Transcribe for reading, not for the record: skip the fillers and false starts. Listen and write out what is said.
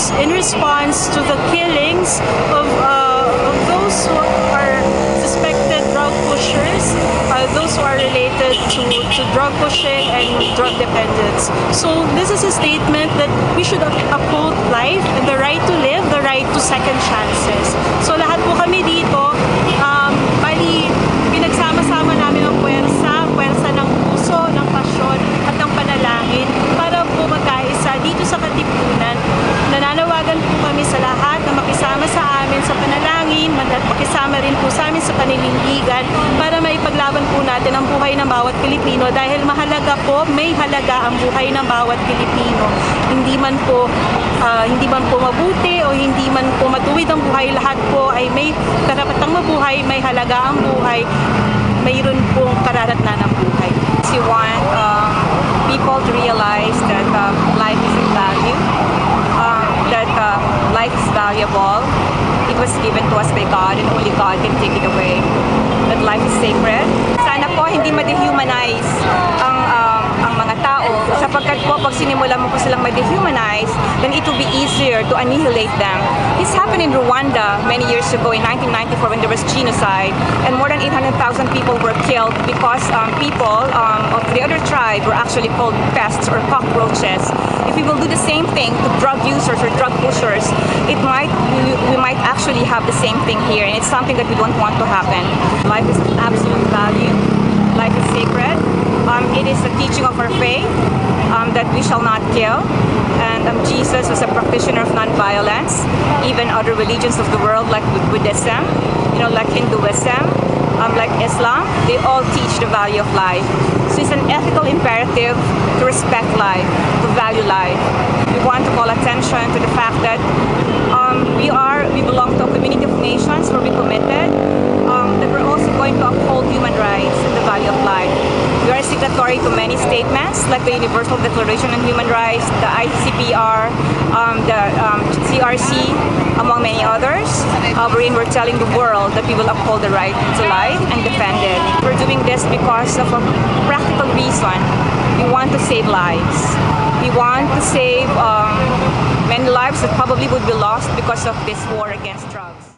is in response to the killings of those who are suspected drug pushers, those who are related to drug pushing and drug dependence. So this is a statement that we should uphold life and the right to live, the right to second chances. So lahat po kami dito, bali pinagsama-sama namin ang puwersa ng puso, ng pasyon at ng panalangin para po magkaisa dito sa Katipunan. Nananawagan po kami sa lahat na makisama sa amin sa panalangin at makisama rin po sa amin sa paninindigan para maipaglaban po natin ang buhay ng bawat Pilipino dahil mahalaga po, may halaga ang buhay ng bawat Pilipino. Hindi man po mabuti o hindi man po matuwid ang buhay, lahat po ay may karapatang mabuhay, may halaga ang buhay, mayroon pong kararatnan ng buhay. We want people to realize that life is of value, that life is valuable. It was given to us by God and only God can take it away. That life is sacred. Sana po hindi ma-dehumanize ang mga tao sapagkat po pag sinimula mo po silang ma-dehumanize, then it will be easier to annihilate them. This happened in Rwanda many years ago in 1994 when there was genocide and more than 800,000 people were killed because people of the other tribe were actually called pests or cockroaches. If we will do the same thing to drug users or drug pushers, we might actually have the same thing here, and it's something that we don't want to happen. Life is of absolute value. Life is sacred. It is a teaching of our faith that we shall not kill. And Jesus was a practitioner of non-violence. Even other religions of the world like Buddhism, like Hinduism, like Islam, they all teach the value of life. So it's an ethical imperative to respect life, to value life. We want to call attention to the fact that we belong to a community of nations where we committed that we're also going to uphold human rights and the value of life. We are signatory to many statements like the Universal Declaration on Human Rights, the ICCPR, the CRC, among many others, wherein we're telling the world that we will uphold the right to life and defend it. We're doing this because of a practical reason. We want to save lives. We want to save many lives that probably would be lost because of this war against drugs.